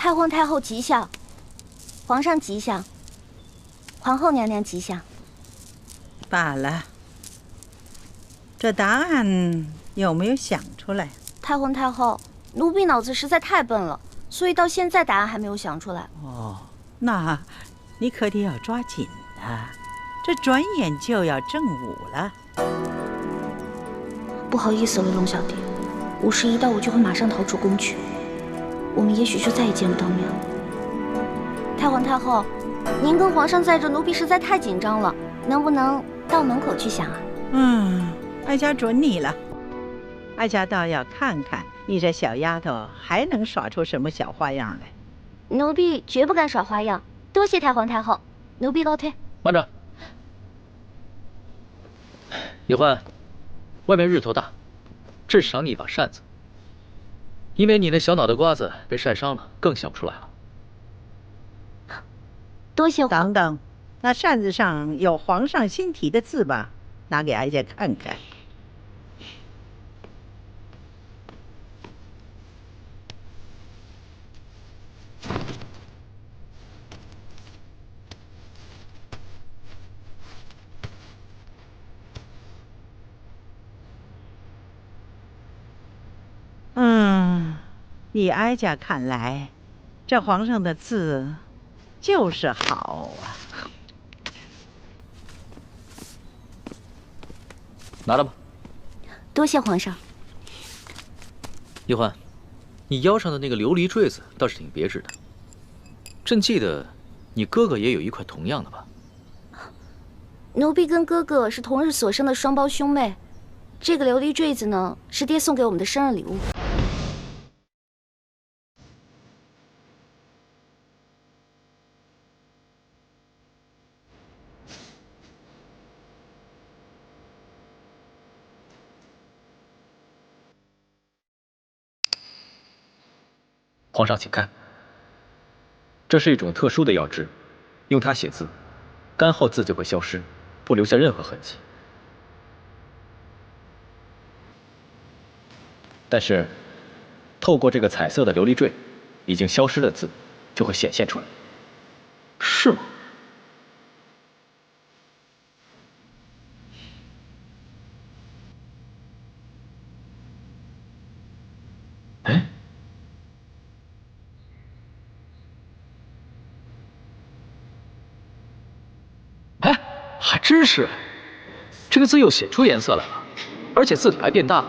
太皇太后吉祥，皇上吉祥，皇后娘娘吉祥。罢了，这答案有没有想出来？太皇太后，奴婢脑子实在太笨了，所以到现在答案还没有想出来。哦，那你可得要抓紧啊，这转眼就要正午了。不好意思了，龙小弟，5时一到，我就会马上逃出宫去，我们也许就再也见不到面了。太皇太后，您跟皇上在这，奴婢实在太紧张了，能不能到门口去想啊？哀家准你了。哀家倒要看看你这小丫头还能耍出什么小花样来。奴婢绝不敢耍花样，多谢太皇太后，奴婢告退。慢着，叶欢，外面日头大，这赏你一把扇子，因为你那小脑袋瓜子被晒伤了，更想不出来了。多谢。等等，那扇子上有皇上新题的字吧？拿给哀家看看。依哀家看来，这皇上的字就是好啊。拿着吧。多谢皇上。叶欢，你腰上的那个琉璃坠子倒是挺别致的。朕记得你哥哥也有一块同样的吧？奴婢跟哥哥是同日所生的双胞兄妹，这个琉璃坠子呢，是爹送给我们的生日礼物。皇上，请看，这是一种特殊的药汁，用它写字，干后字就会消失，不留下任何痕迹。但是，透过这个彩色的琉璃坠，已经消失的字就会显现出来。是吗？哎，哎，还真是，这个字又显出颜色来了，而且字体还变大了。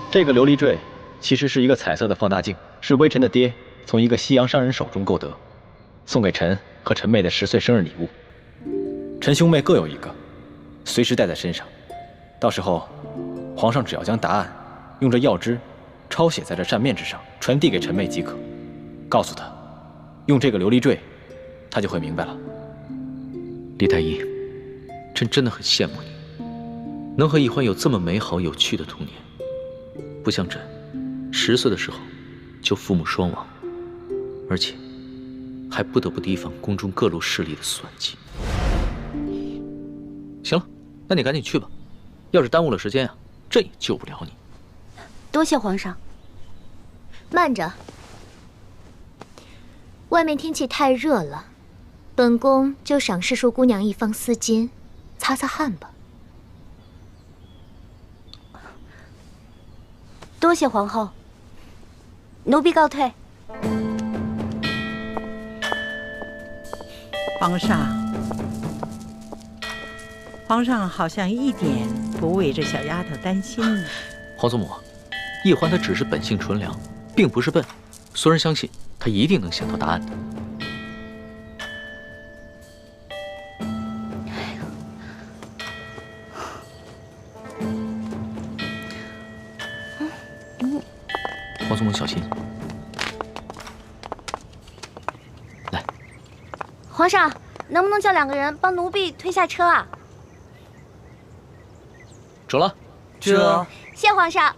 这个琉璃坠其实是一个彩色的放大镜，是微臣的爹从一个西洋商人手中购得，送给臣和臣妹的10岁生日礼物。臣兄妹各有一个，随时带在身上。到时候，皇上只要将答案用这药汁抄写在这扇面之上，传递给臣妹即可。告诉她，用这个琉璃坠，她就会明白了。李太医，朕真的很羡慕你，能和易欢有这么美好有趣的童年。不像朕，10岁的时候就父母双亡，而且还不得不提防宫中各路势力的算计。行了，那你赶紧去吧，要是耽误了时间啊，朕也救不了你。多谢皇上。慢着，外面天气太热了，本宫就赏世淑姑娘一方丝巾，擦擦汗吧。多谢皇后，奴婢告退。皇上好像一点不为这小丫头担心呢。皇祖母，叶欢她只是本性纯良，并不是笨，孙儿相信她一定能想到答案的。皇祖母小心。来，皇上，能不能叫2个人帮奴婢推下车啊？走了。这，谢皇上，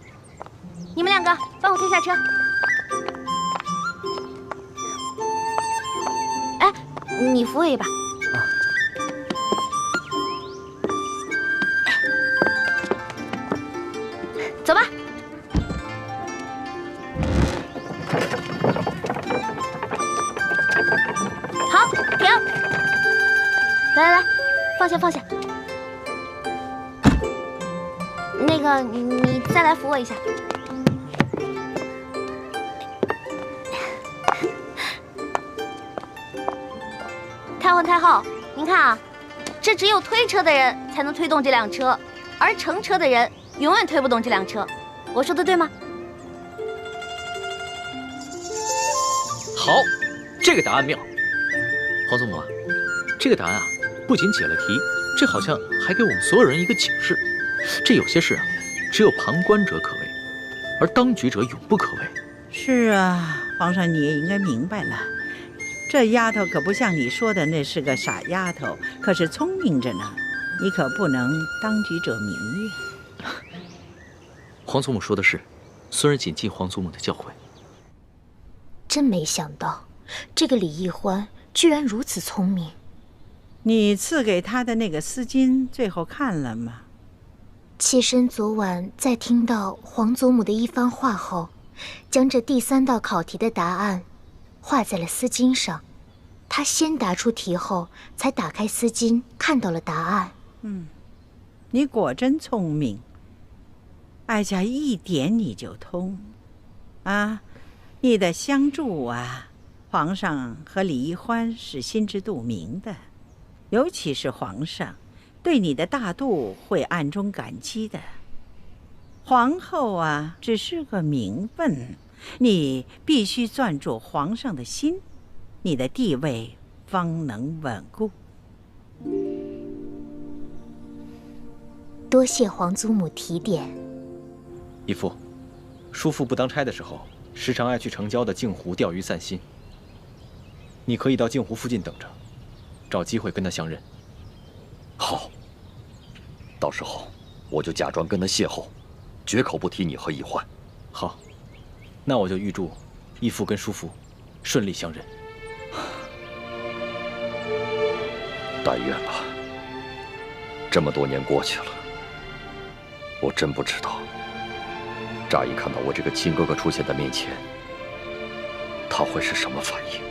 你们2个帮我推下车。哎，你扶我一把。走吧。下放下。那个，你再来扶我一下。太皇太后，您看啊，这只有推车的人才能推动这辆车，而乘车的人永远推不动这辆车。我说的对吗？好，这个答案妙。皇祖母啊，这个答案啊，不仅解了题，这好像还给我们所有人一个警示。这有些事啊，只有旁观者可为，而当局者永不可为。是啊，皇上你也应该明白了，这丫头可不像你说的那是个傻丫头，可是聪明着呢。你可不能当局者迷呀。皇祖母说的是，孙儿谨记皇祖母的教诲。真没想到，这个李易欢居然如此聪明。你赐给他的那个丝巾，最后看了吗？妾身昨晚在听到皇祖母的一番话后，将这第3道考题的答案画在了丝巾上。他先答出题后，才打开丝巾看到了答案。你果真聪明，哀家一点你就通。啊，你的相助啊，皇上和李易欢是心知肚明的，尤其是皇上，对你的大度会暗中感激的。皇后啊，只是个名分，你必须攥住皇上的心，你的地位方能稳固。多谢皇祖母提点。义父，叔父不当差的时候，时常爱去城郊的镜湖钓鱼散心。你可以到镜湖附近等着，找机会跟他相认。好，到时候我就假装跟他邂逅，绝口不提你和易欢。好，那我就预祝义父跟叔父顺利相认。但愿吧。这么多年过去了，我真不知道，乍一看到我这个亲哥哥出现在面前，他会是什么反应。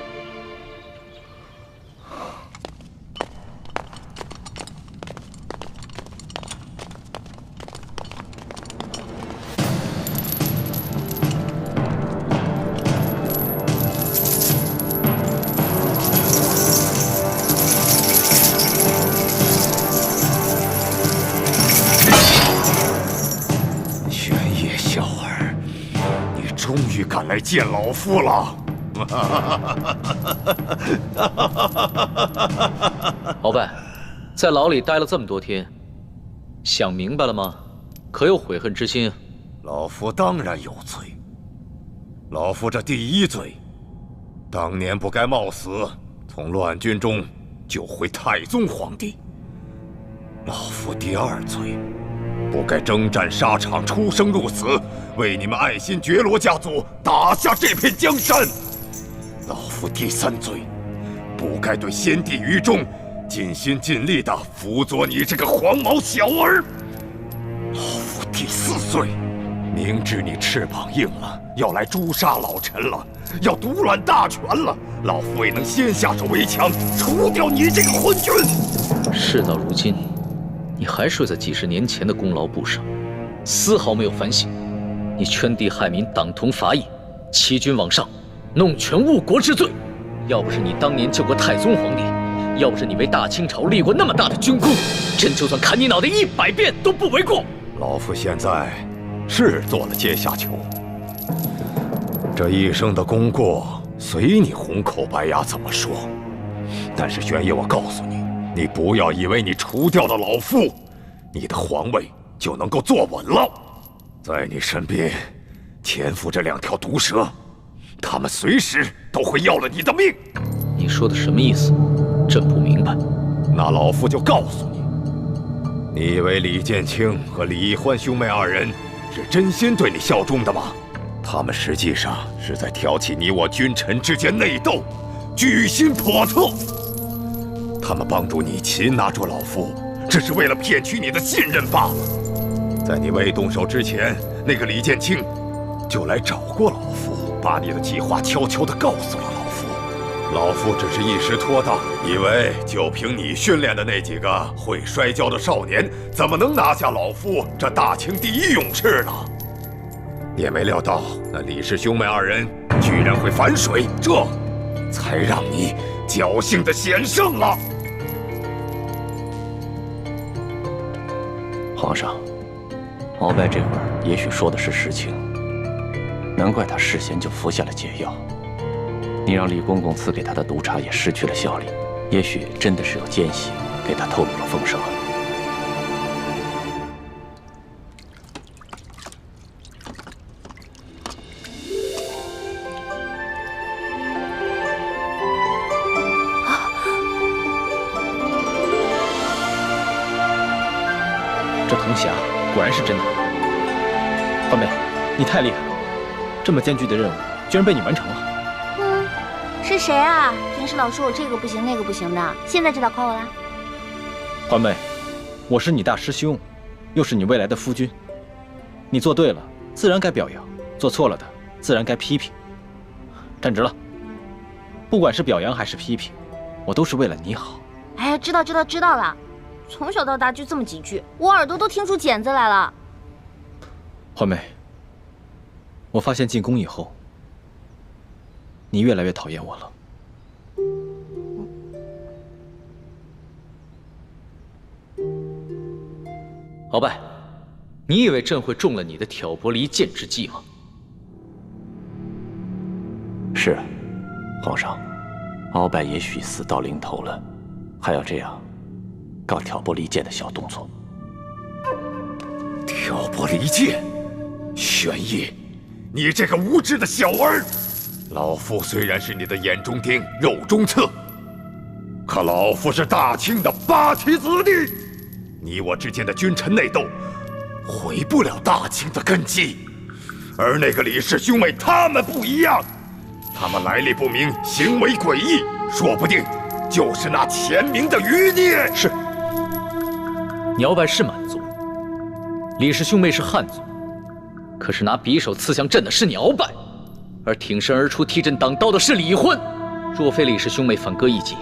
终于赶来见老夫了！鳌拜，在牢里待了这么多天，想明白了吗？可有悔恨之心？老夫当然有罪。老夫这第一罪，当年不该冒死从乱军中救回太宗皇帝。老夫第二罪，不该征战沙场，出生入死，为你们爱新觉罗家族打下这片江山。老夫第三罪，不该对先帝于众尽心尽力地辅佐你这个黄毛小儿。老夫第四罪，明知你翅膀硬了，要来诛杀老臣了，要独揽大权了，老夫未能先下手为强，除掉你这个昏君。事到如今，你还睡在几十年前的功劳簿上，丝毫没有反省。你圈地害民，党同伐异，欺君罔上，弄权误国之罪。要不是你当年救过太宗皇帝，要不是你为大清朝立过那么大的军功，朕就算砍你脑袋100遍都不为过。老夫现在是做了阶下囚，这一生的功过随你红口白牙怎么说。但是玄烨，我告诉你，你不要以为你除掉了老夫，你的皇位就能够坐稳了。在你身边潜伏着2条毒蛇，他们随时都会要了你的命。你说的什么意思？朕不明白。那老夫就告诉你，你以为李建清和李易欢兄妹2人是真心对你效忠的吗？他们实际上是在挑起你我君臣之间内斗，居心叵测。他们帮助你擒拿住老夫，只是为了骗取你的信任罢了。在你未动手之前，那个李建清就来找过老夫，把你的计划悄悄地告诉了老夫。老夫只是一时拖大，以为就凭你训练的那几个会摔跤的少年，怎么能拿下老夫这大清第一勇士呢？也没料到那李氏兄妹二人居然会反水，这才让你侥幸的险胜了。皇上，鳌拜这会儿也许说的是实情，难怪他事先就服下了解药。你让李公公赐给他的毒茶也失去了效力，也许真的是有奸细给他透露了风声。这铜匣果然是真的。欢妹，你太厉害了，这么艰巨的任务居然被你完成了。是谁啊？平时老说我这个不行那个不行的，现在知道夸我啦？欢妹，我是你大师兄，又是你未来的夫君，你做对了，自然该表扬；做错了的，自然该批评。站直了，不管是表扬还是批评，我都是为了你好。哎，知道了。从小到大就这么几句，我耳朵都听出茧子来了。欢妹，我发现进宫以后，你越来越讨厌我了。鳌拜，你以为朕会中了你的挑拨离间之计吗？是，皇上，鳌拜也许死到临头了，还要这样搞挑拨离间的小动作。挑拨离间，玄烨，你这个无知的小儿！老夫虽然是你的眼中钉、肉中刺，可老夫是大清的八旗子弟，你我之间的君臣内斗，毁不了大清的根基。而那个李氏兄妹，他们不一样，他们来历不明，行为诡异，说不定就是那前明的余孽。是，你鳌拜是满族，李氏兄妹是汉族，可是拿匕首刺向朕的是你鳌拜，而挺身而出替朕挡刀的是李婚。若非李氏兄妹反戈一击，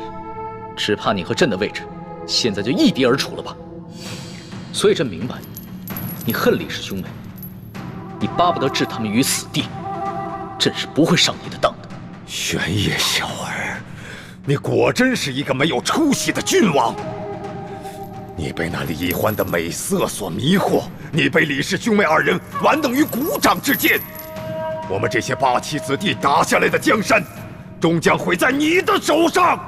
只怕你和朕的位置现在就一敌而处了吧。所以朕明白，你恨李氏兄妹，你巴不得置他们于死地，朕是不会上你的当的。玄烨小儿，你果真是一个没有出息的君王。你被那李欢的美色所迷惑，你被李氏兄妹二人玩弄于股掌之间。我们这些八旗子弟打下来的江山，终将毁在你的手上。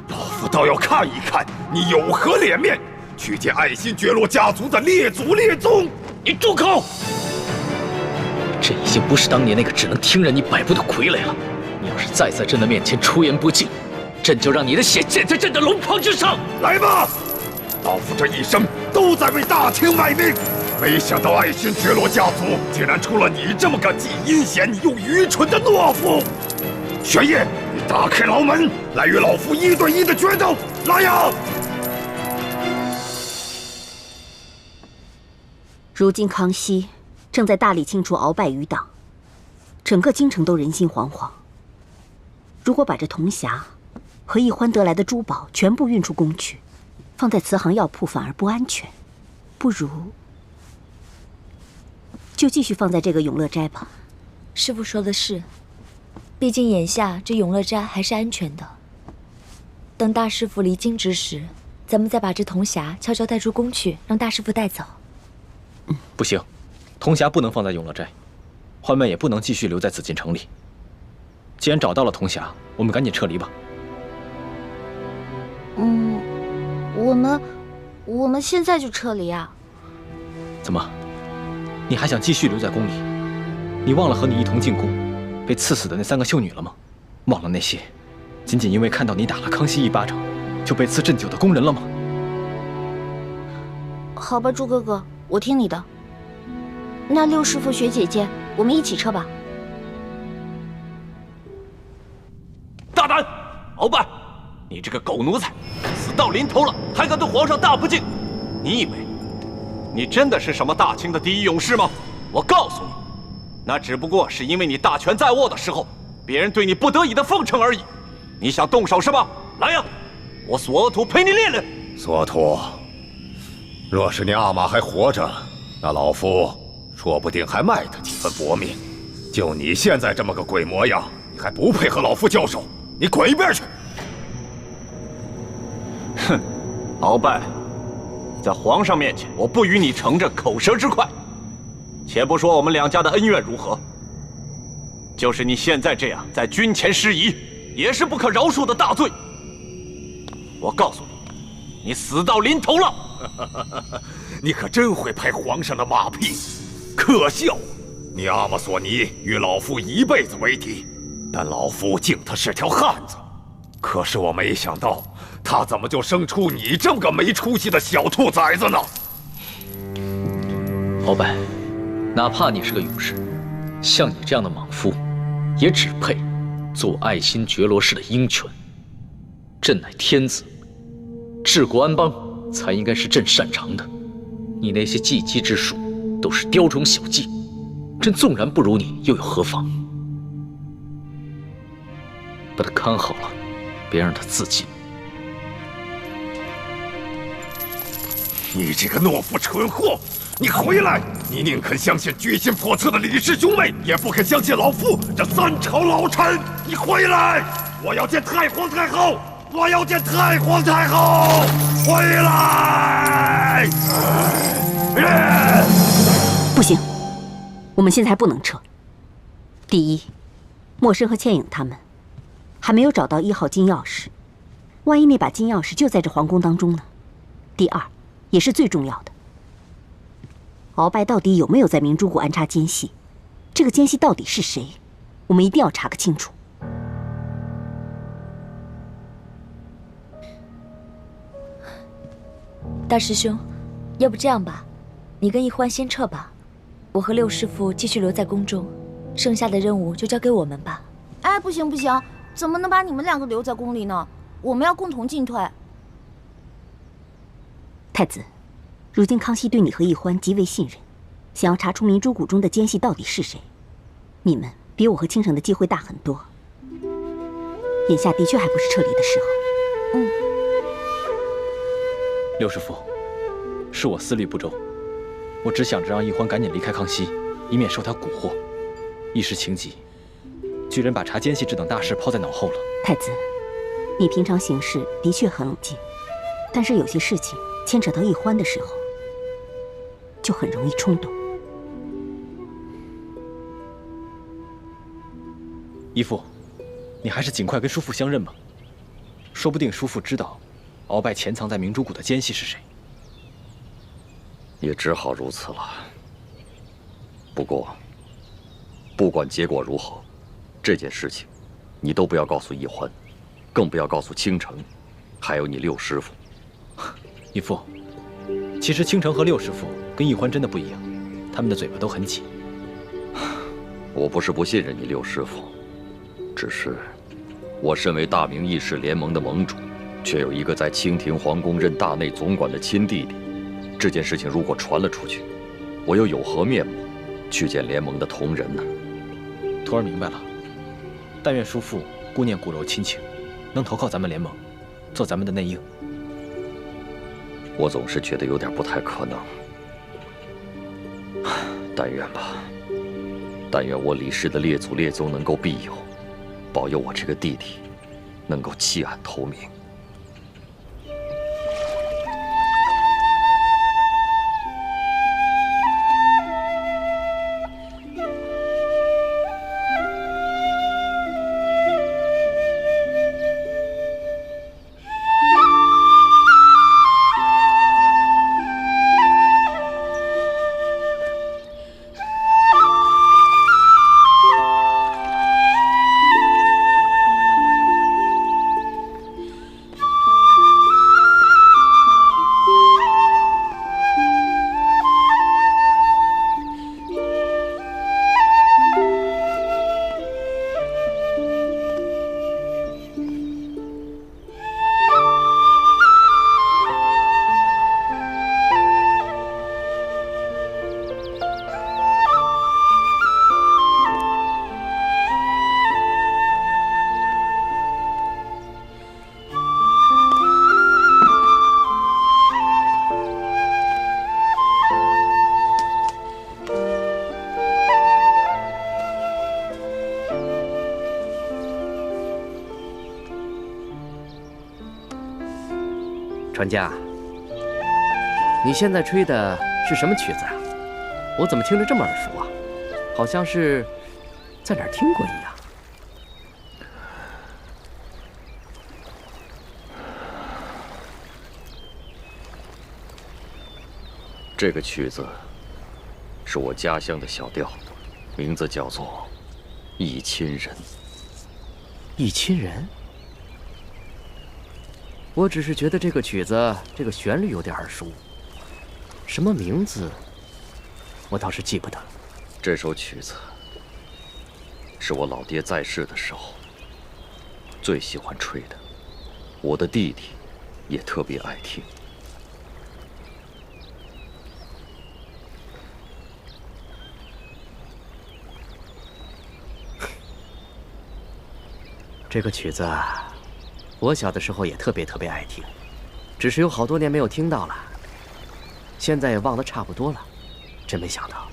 老夫倒要看一看你有何脸面去见爱新觉罗家族的列祖列宗！你住口！朕已经不是当年那个只能听任你摆布的傀儡了。你要是再在朕的面前出言不敬，朕就让你的血溅在朕的龙袍之上！来吧！老夫这一生都在为大清卖命，没想到爱新觉罗家族竟然出了你这么个既阴险又愚蠢的懦夫！玄烨，你打开牢门，来与老夫1对1的决斗！来呀！如今康熙正在大力清除鳌拜余党，整个京城都人心惶惶。如果把这铜匣和奕欢得来的珠宝全部运出宫去，放在慈航药铺反而不安全，不如就继续放在这个永乐斋吧。师父说的是，毕竟眼下这永乐斋还是安全的。等大师傅离京之时，咱们再把这铜匣悄悄带出宫去，让大师傅带走。不行，铜匣不能放在永乐斋，欢妹也不能继续留在紫禁城里。既然找到了铜匣，我们赶紧撤离吧。我们现在就撤离啊？怎么，你还想继续留在宫里？你忘了和你一同进宫，被刺死的那3个秀女了吗？忘了那些仅仅因为看到你打了康熙一巴掌，就被赐鸩酒的宫人了吗？好吧，朱哥哥，我听你的。那六师傅、学姐姐，我们一起撤吧。大胆，鳌拜，你这个狗奴才，死到临头了还敢对皇上大不敬！你以为你真的是什么大清的第一勇士吗？我告诉你，那只不过是因为你大权在握的时候，别人对你不得已的奉承而已。你想动手是吧？来呀，我索额图陪你练练。索图，若是你阿玛还活着，那老夫说不定还卖他几分薄命。就你现在这么个鬼模样，你还不配和老夫交手，你滚一边去！哼，鳌拜，在皇上面前，我不与你乘着口舌之快。且不说我们两家的恩怨如何，就是你现在这样在军前失仪，也是不可饶恕的大罪。我告诉你，你死到临头了！你可真会拍皇上的马屁，可笑！你阿玛索尼与老夫一辈子为敌，但老夫敬他是条汉子。可是我没想到，他怎么就生出你这么个没出息的小兔崽子呢？鳌拜，哪怕你是个勇士，像你这样的莽夫，也只配做爱新觉罗氏的鹰犬。朕乃天子，治国安邦才应该是朕擅长的。你那些技击之术，都是雕虫小技。朕纵然不如你，又有何妨？把他看好了，别让他自尽。你这个懦夫蠢货！你回来！你宁肯相信居心叵测的李氏兄妹，也不肯相信老夫这三朝老臣！你回来！我要见太皇太后！我要见太皇太后！回来！不行，我们现在还不能撤。第一，默笙和倩影他们还没有找到1号金钥匙，万一那把金钥匙就在这皇宫当中呢？第二，也是最重要的，鳌拜到底有没有在明珠谷安插奸细？这个奸细到底是谁？我们一定要查个清楚。大师兄，要不这样吧，你跟易欢先撤吧，我和六师傅继续留在宫中，剩下的任务就交给我们吧。哎，不行不行，怎么能把你们两个留在宫里呢？我们要共同进退。太子，如今康熙对你和易欢极为信任，想要查出明珠谷中的奸细到底是谁，你们比我和倾城的机会大很多。眼下的确还不是撤离的时候。六师傅，是我思虑不周，我只想着让易欢赶紧离开康熙，以免受他蛊惑。一时情急，居然把查奸细这等大事抛在脑后了。太子，你平常行事的确很冷静，但是有些事情牵扯到易欢的时候，就很容易冲动。义父，你还是尽快跟叔父相认吧，说不定叔父知道鳌拜潜藏在明珠谷的奸细是谁。也只好如此了。不过，不管结果如何，这件事情你都不要告诉易欢，更不要告诉倾城，还有你六师傅。义父，其实倾城和六师傅跟易欢真的不一样，他们的嘴巴都很紧。我不是不信任你六师傅，只是我身为大明义士联盟的盟主，却有一个在清廷皇宫任大内总管的亲弟弟。这件事情如果传了出去，我又有何面目去见联盟的同仁呢？徒儿明白了，但愿叔父顾念骨肉亲情，能投靠咱们联盟，做咱们的内应。我总是觉得有点不太可能，但愿吧。但愿我李氏的列祖列宗能够庇佑，保佑我这个弟弟能够弃暗投明。管家，你现在吹的是什么曲子啊？我怎么听着这么耳熟啊？好像是在哪儿听过一样。这个曲子是我家乡的小调，名字叫做《忆亲人》。忆亲人？我只是觉得这个曲子这个旋律有点耳熟，什么名字我倒是记不得。这首曲子是我老爹在世的时候最喜欢吹的，我的弟弟也特别爱听。这个曲子我小的时候也特别爱听，只是有好多年没有听到了，现在也忘得差不多了。真没想到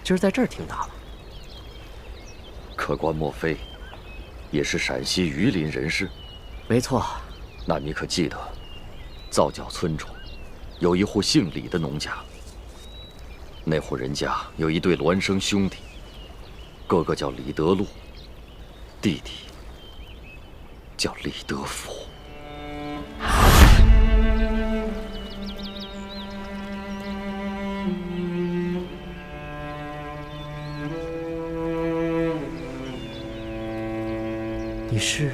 今儿在这儿听到了。客官莫非也是陕西榆林人士？没错。那你可记得皂角村中有一户姓李的农家，那户人家有一对孪生兄弟，哥哥叫李德禄，弟弟叫李德福。你是？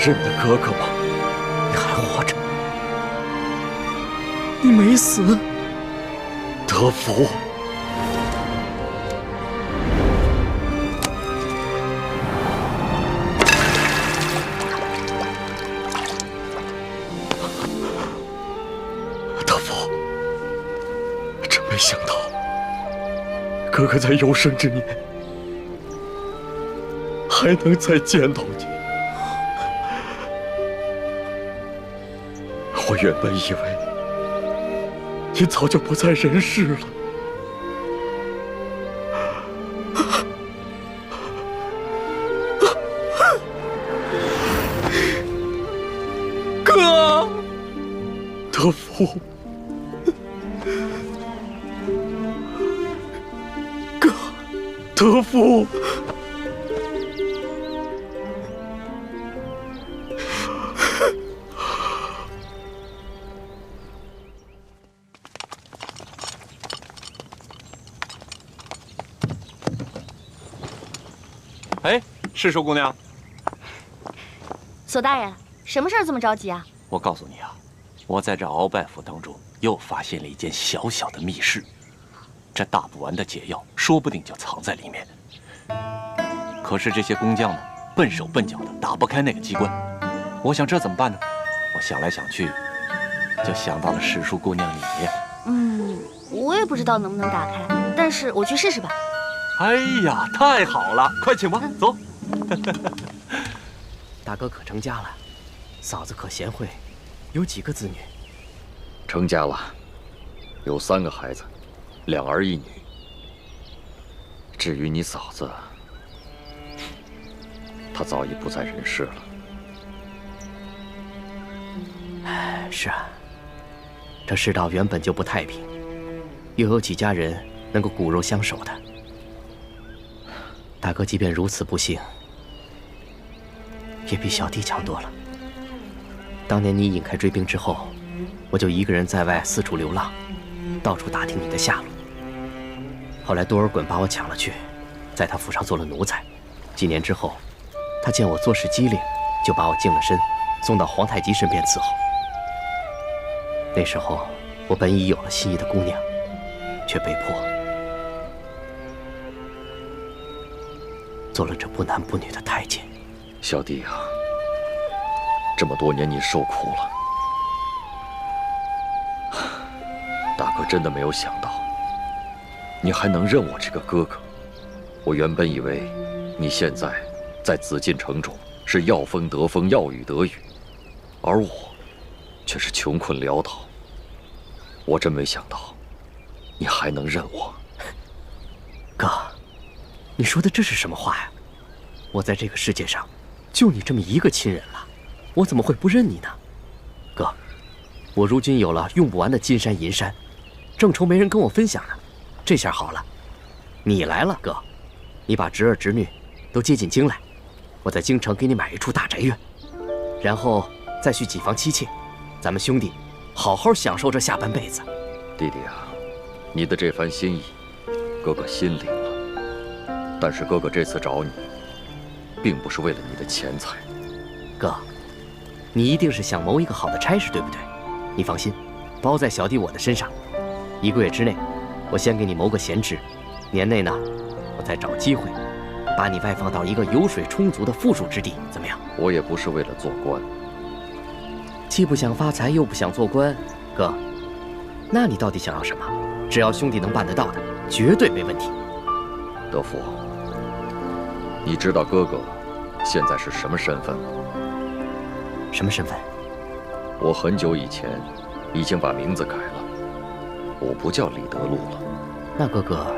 认得哥哥吗？你还活着，你没死。德福，德福，真没想到，哥哥在有生之年还能再见到你。我原本以为你早就不在人世了，哥，德福，哥，德福。哎，是寿姑娘。索大人，什么事儿这么着急啊？我告诉你啊，我在这鳌拜府当中又发现了一间小小的密室，这打不完的解药说不定就藏在里面。可是这些工匠呢，笨手笨脚的打不开那个机关。我想这怎么办呢？我想来想去，就想到了史淑姑娘你。我也不知道能不能打开，但是我去试试吧。哎呀，太好了，快请吧，走。大哥可成家了，嫂子可贤惠，有几个子女？成家了，有3个孩子，2儿1女。至于你嫂子，她早已不在人世了。是啊，这世道原本就不太平，又有几家人能够骨肉相守的。大哥即便如此不幸，也比小弟强多了。当年你引开追兵之后，我就一个人在外四处流浪，到处打听你的下落。后来多尔衮把我抢了去，在他府上做了奴才。几年之后，他见我做事机灵，就把我净了身，送到皇太极身边伺候。那时候我本已有了心仪的姑娘，却被迫做了这不男不女的太监。小弟啊，这么多年你受苦了。大哥真的没有想到，你还能认我这个哥哥。我原本以为你现在在紫禁城中是要风得风，要雨得雨，而我却是穷困潦倒。我真没想到，你还能认我。哥，你说的这是什么话呀？我在这个世界上，就你这么一个亲人了，我怎么会不认你呢？哥，我如今有了用不完的金山银山，正愁没人跟我分享呢。这下好了，你来了，哥，你把侄儿侄女都接进京来，我在京城给你买一处大宅院，然后再续几房妻妾，咱们兄弟好好享受这下半辈子。弟弟啊，你的这番心意，哥哥心领了。但是哥哥这次找你，并不是为了你的钱财。哥，你一定是想谋一个好的差事，对不对？你放心，包在小弟我的身上。1个月之内，我先给你谋个闲职，年内呢，我再找机会把你外放到一个油水充足的富庶之地，怎么样？我也不是为了做官，既不想发财，又不想做官，哥，那你到底想要什么？只要兄弟能办得到的，绝对没问题。德福，你知道哥哥现在是什么身份吗？什么身份？我很久以前已经把名字改了，我不叫李德禄了。那哥哥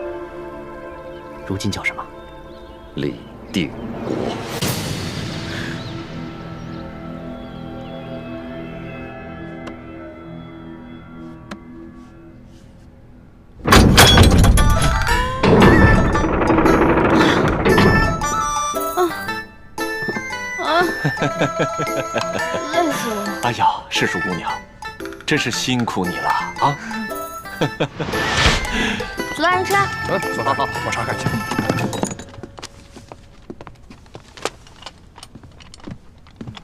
如今叫什么？李定国。累死我了！哎呀，世淑姑娘，真是辛苦你了啊！左大人吃。左大人，我查看一下。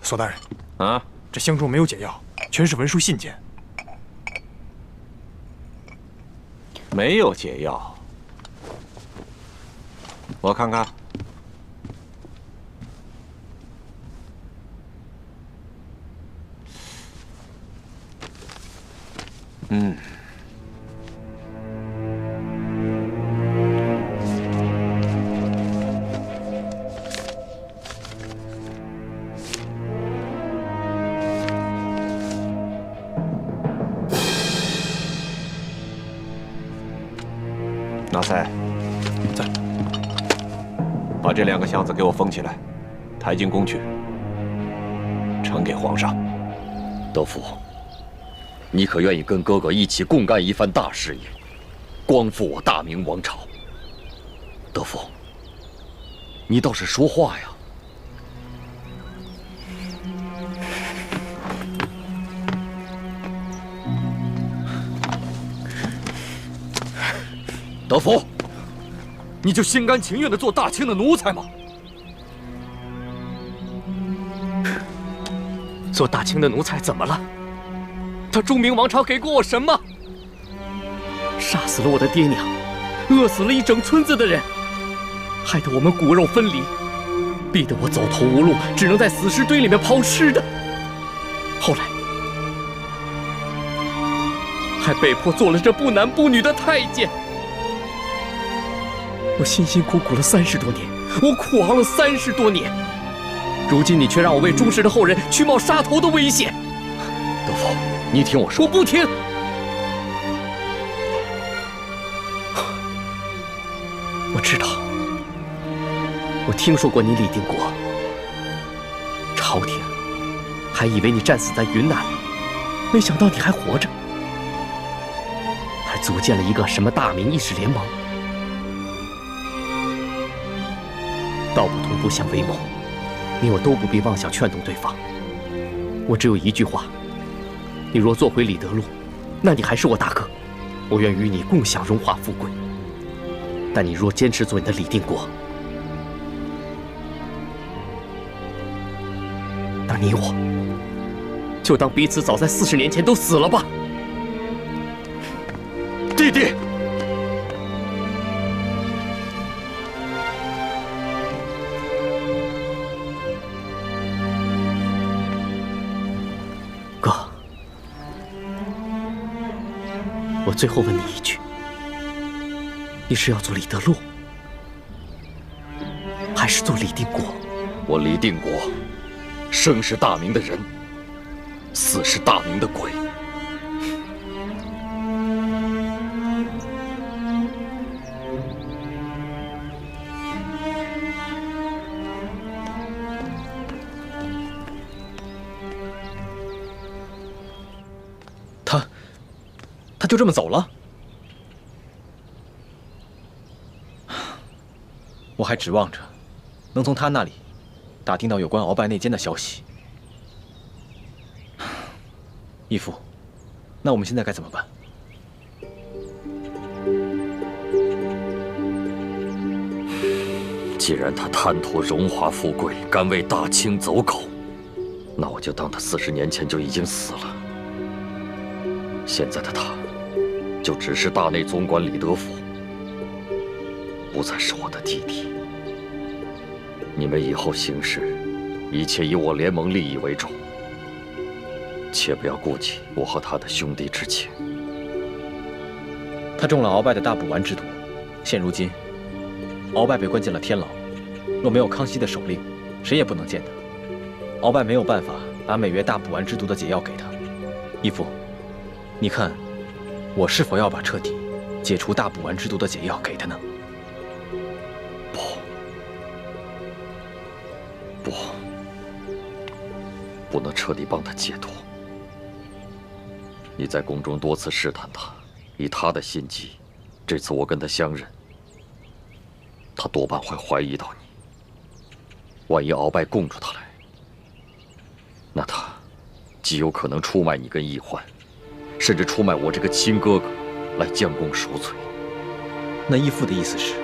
索大人，啊，这箱中没有解药，全是文书信件。没有解药，我看看。嗯，纳赛，在，把这2个箱子给我封起来，抬进宫去，呈给皇上。德福，你可愿意跟哥哥一起共干一番大事业，光复我大明王朝？德福，你倒是说话呀！德福，你就心甘情愿地做大清的奴才吗？做大清的奴才怎么了？他中明王朝给过我什么？杀死了我的爹娘，饿死了一整村子的人，害得我们骨肉分离，逼得我走投无路，只能在死尸堆里面抛尸的。后来还被迫做了这不男不女的太监。我辛辛苦苦了30多年，我苦熬了30多年，如今你却让我为朱氏的后人去冒杀头的危险。德福，你听我说。我不听。我知道，我听说过你李定国，朝廷还以为你战死在云南了，没想到你还活着，还组建了一个什么大明义士联盟。道不同不相为谋，你我都不必妄想劝动对方。我只有一句话：你若做回李德禄，那你还是我大哥，我愿与你共享荣华富贵。但你若坚持做你的李定国，那你我就当彼此早在40年前都死了吧。弟弟，我最后问你一句：你是要做李德禄，还是做李定国？我李定国，生是大明的人，死是大明的鬼。他就这么走了？我还指望着能从他那里打听到有关鳌拜内奸的消息。义父，那我们现在该怎么办？既然他贪图荣华富贵，甘为大清走狗，那我就当他40年前就已经死了。现在的他，就只是大内总管李德福，不再是我的弟弟。你们以后行事，一切以我联盟利益为重，切不要顾及我和他的兄弟之情。他中了鳌拜的大补丸之毒，现如今，鳌拜被关进了天牢。若没有康熙的手令，谁也不能见他。鳌拜没有办法把美约大补丸之毒的解药给他。义父，你看，我是否要把彻底解除大补丸之毒的解药给他呢？不能彻底帮他解脱。你在宫中多次试探他，以他的心机，这次我跟他相认，他多半会怀疑到你。万一鳌拜供出他来，那他极有可能出卖你跟易欢，甚至出卖我这个亲哥哥，来将功赎罪。那义父的意思是？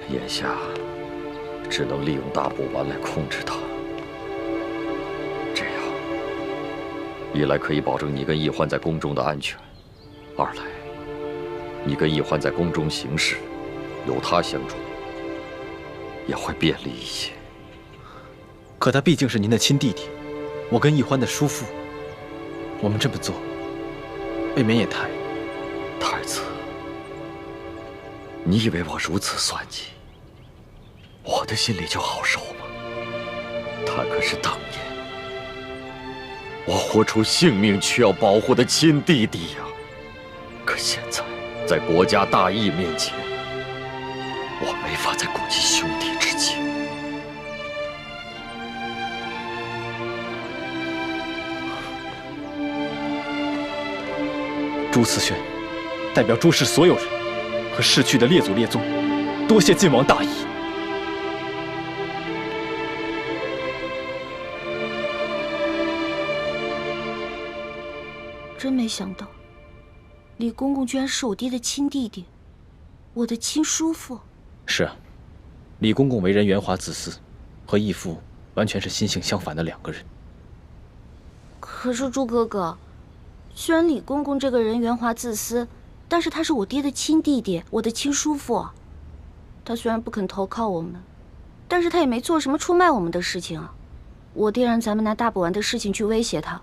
眼下只能利用大补丸来控制他，这样一来可以保证你跟易欢在宫中的安全，二来你跟易欢在宫中行事，有他相助，也会便利一些。可他毕竟是您的亲弟弟，我跟易欢的叔父，我们这么做，未免也太……太子，你以为我如此算计，我的心里就好受吗？他可是当年我豁出性命去要保护的亲弟弟呀！可现在在国家大义面前，我没法再顾及兄弟之情。朱慈轩代表朱氏所有人和逝去的列祖列宗，多谢晋王大义。真没想到，李公公居然是我爹的亲弟弟，我的亲叔父。是啊，李公公为人圆滑自私，和义父完全是心性相反的两个人。可是朱哥哥，虽然李公公这个人圆滑自私，但是他是我爹的亲弟弟，我的亲叔父。他虽然不肯投靠我们，但是他也没做什么出卖我们的事情啊。我爹让咱们拿大补丸的事情去威胁他，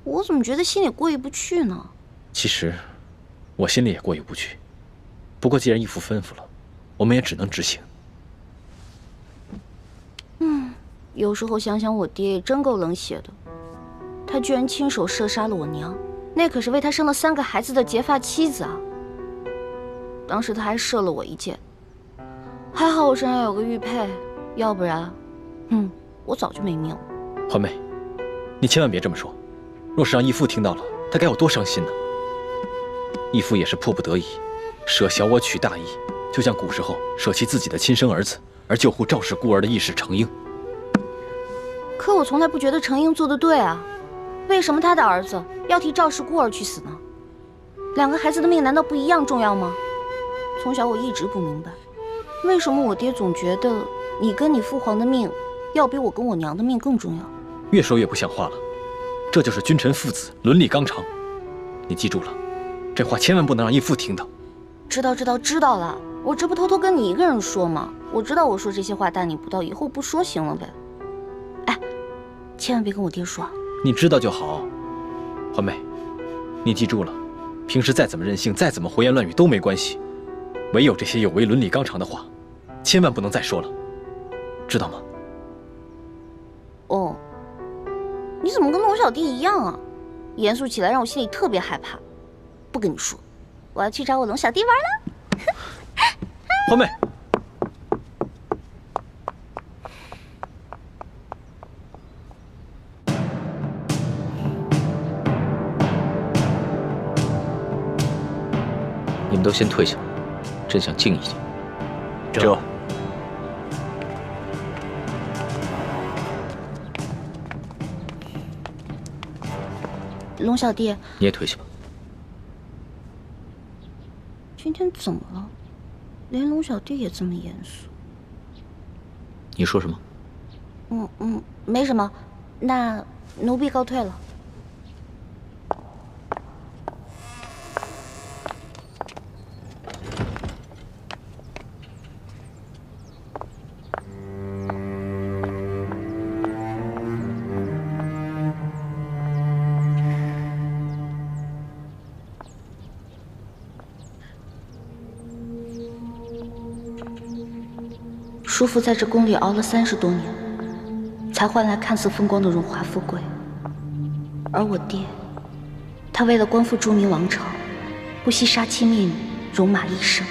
我怎么觉得心里过意不去呢？其实，我心里也过意不去。不过既然义父吩咐了，我们也只能执行。有时候想想我爹也真够冷血的，他居然亲手射杀了我娘，那可是为他生了3个孩子的结发妻子啊！当时他还射了我一箭，还好我身上有个玉佩，要不然，我早就没命了。欢妹，你千万别这么说，若是让义父听到了，他该有多伤心呢？义父也是迫不得已，舍小我取大义，就像古时候舍弃自己的亲生儿子而救护赵氏孤儿的义士程婴。可我从来不觉得程婴做得对啊，为什么他的儿子要替赵氏孤儿去死呢？2个孩子的命难道不一样重要吗？从小我一直不明白，为什么我爹总觉得你跟你父皇的命要比我跟我娘的命更重要？越说越不像话了，这就是君臣父子伦理纲常。你记住了，这话千万不能让义父听到。知道了，我这不偷偷跟你一个人说吗？我知道我说这些话大逆不道，以后不说行了呗。哎，千万别跟我爹说。你知道就好，环妹，你记住了，平时再怎么任性，再怎么胡言乱语都没关系，唯有这些有违伦理纲常的话，千万不能再说了，知道吗？哦，你怎么跟龙小弟一样啊？严肃起来让我心里特别害怕。不跟你说，我要去找我龙小弟玩了。环妹。你们都先退下，朕想静一静。这。龙小弟，你也退下吧。今天怎么了？连龙小弟也这么严肃？你说什么？没什么。那奴婢告退了。叔父在这宫里熬了30多年，才换来看似风光的荣华富贵。而我爹，他为了光复朱明王朝，不惜杀妻灭女，戎马一生。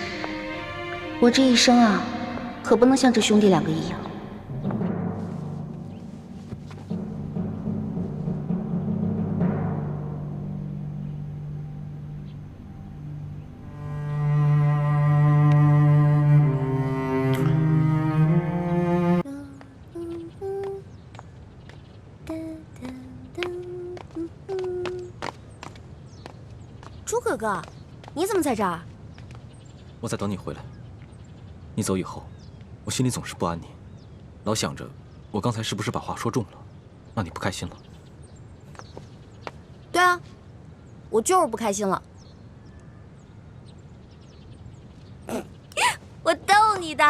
我这一生啊，可不能像这兄弟2个一样。朱哥哥，你怎么在这儿？我在等你回来。你走以后，我心里总是不安宁，老想着我刚才是不是把话说重了，让你不开心了。对啊，我就是不开心了。我逗你的，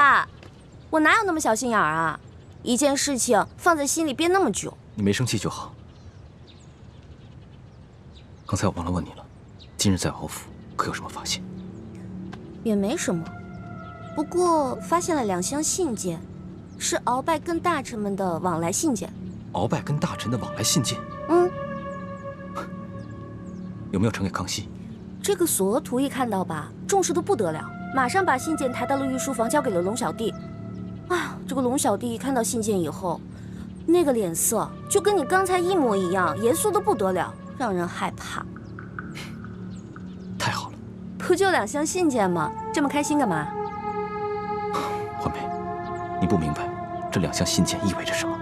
我哪有那么小心眼儿啊？一件事情放在心里憋那么久。你没生气就好。刚才我忘了问你了，今日在敖府可有什么发现？也没什么，不过发现了2箱信件，是鳌拜跟大臣们的往来信件。鳌拜跟大臣的往来信件？有没有呈给康熙？这个索额图一看到吧，重视的不得了，马上把信件抬到了御书房，交给了龙小弟。啊，这个龙小弟一看到信件以后，那个脸色就跟你刚才一模一样，严肃的不得了，让人害怕。太好了，不就2箱信件吗？这么开心干嘛？环梅，你不明白这2箱信件意味着什么？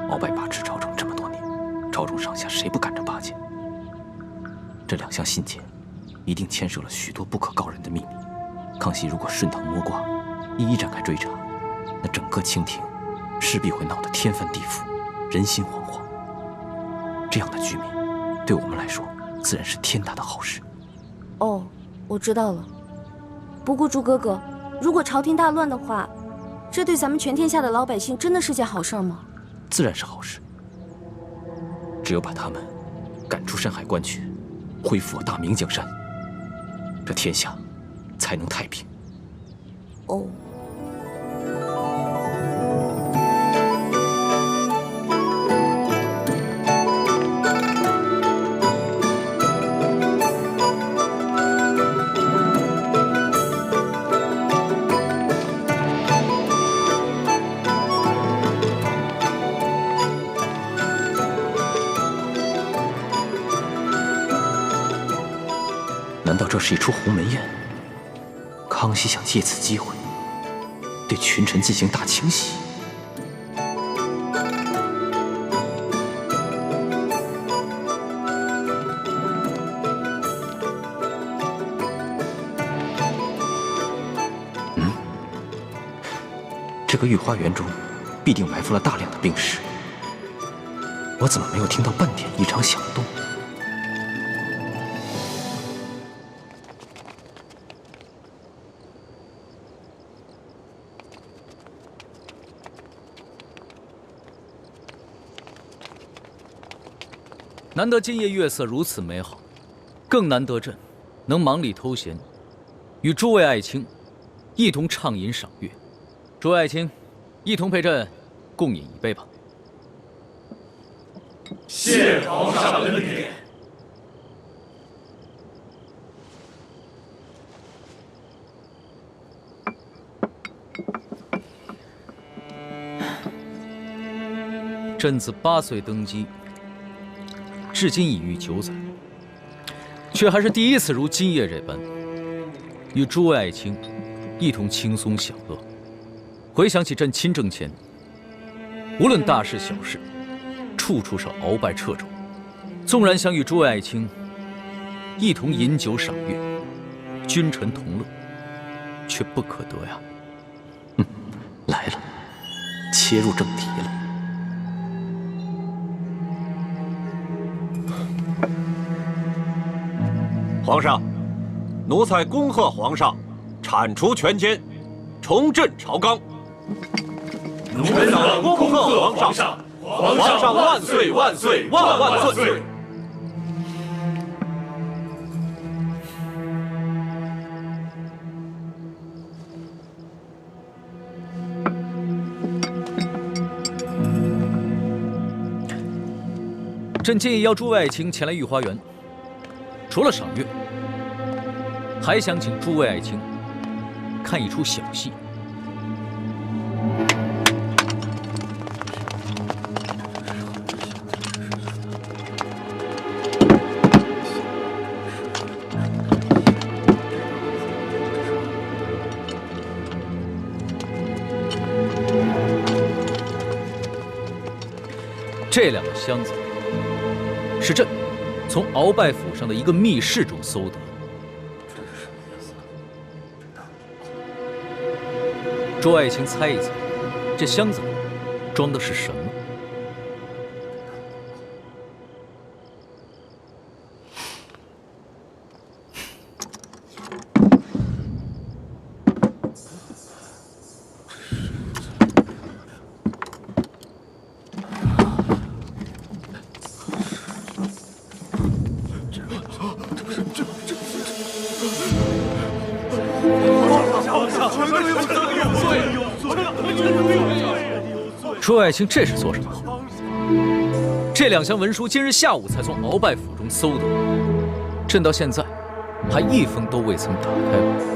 鳌拜把持朝政这么多年，朝中上下谁不赶着巴结？这2箱信件一定牵涉了许多不可告人的秘密。康熙如果顺藤摸瓜，一一展开追查，那整个清廷势必会闹得天翻地覆，人心惶惶。这样的局面，对我们来说自然是天大的好事。哦，我知道了。不过朱哥哥，如果朝廷大乱的话，这对咱们全天下的老百姓真的是件好事吗？自然是好事。只有把他们赶出山海关去，恢复我大明江山，这天下才能太平。哦。难道这是一出鸿门宴？康熙想借此机会对群臣进行大清洗？这个御花园中必定埋伏了大量的兵士，我怎么没有听到半点异常响动？难得今夜月色如此美好，更难得朕能忙里偷闲，与诸位爱卿一同畅饮赏月。诸位爱卿，一同陪朕共饮一杯吧。谢皇上恩典。朕自8岁登基，至今已逾9载，却还是第一次如今夜这般，与诸位爱卿一同轻松享乐。回想起朕亲政前，无论大事小事，处处是鳌拜掣肘。纵然想与诸位爱卿一同饮酒赏月，君臣同乐，却不可得呀。来了，切入正题了。皇上，奴才恭贺皇上，铲除权奸，重振朝纲。奴才恭贺皇上，皇上万岁万岁万万岁！朕建议邀诸位爱卿前来御花园，除了赏月，还想请诸位爱卿看一出小戏。这2个箱子是朕从鳌拜府上的一个密室中搜得。诸位爱卿猜一猜，这箱子里装的是什么？诸位爱卿，这是做什么？这2箱文书今日下午才从鳌拜府中搜得，朕到现在还一封都未曾打开过。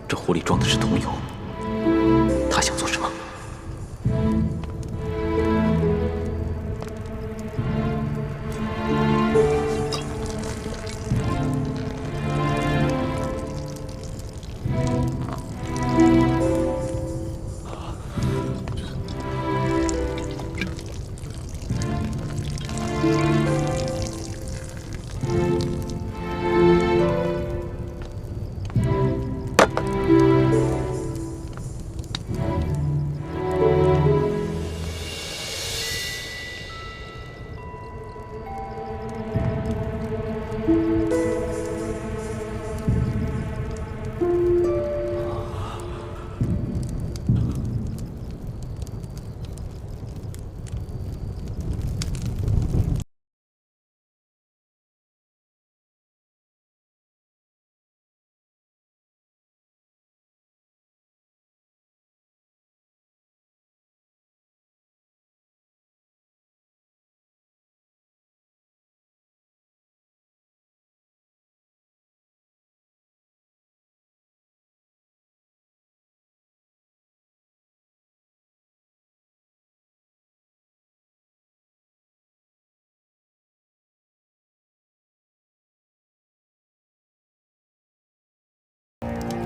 这壶里装的是桐油，他想做什么？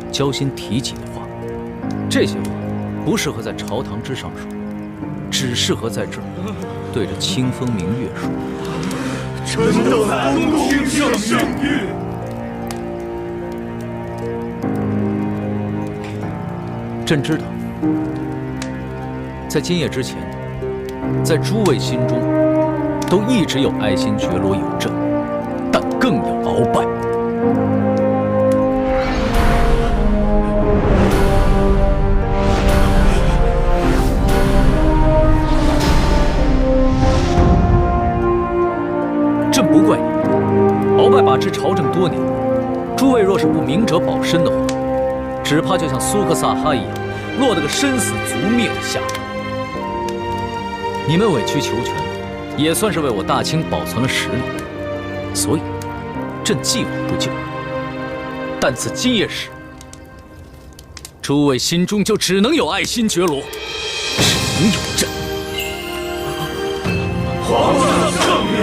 交心提己的话，这些话不适合在朝堂之上说，只适合在这儿对着清风明月说。臣等恭听圣谕。朕知道，在今夜之前，在诸位心中，都一直有爱新觉罗有朕，但更有鳌拜。朕不怪你，鳌拜把持朝政多年，诸位若是不明哲保身的话，只怕就像苏克萨哈一样，落得个身死族灭的下场。你们委曲求全，也算是为我大清保存了实力，所以朕既往不咎。但自今夜始，诸位心中就只能有爱新觉罗，只能有朕。皇上圣明，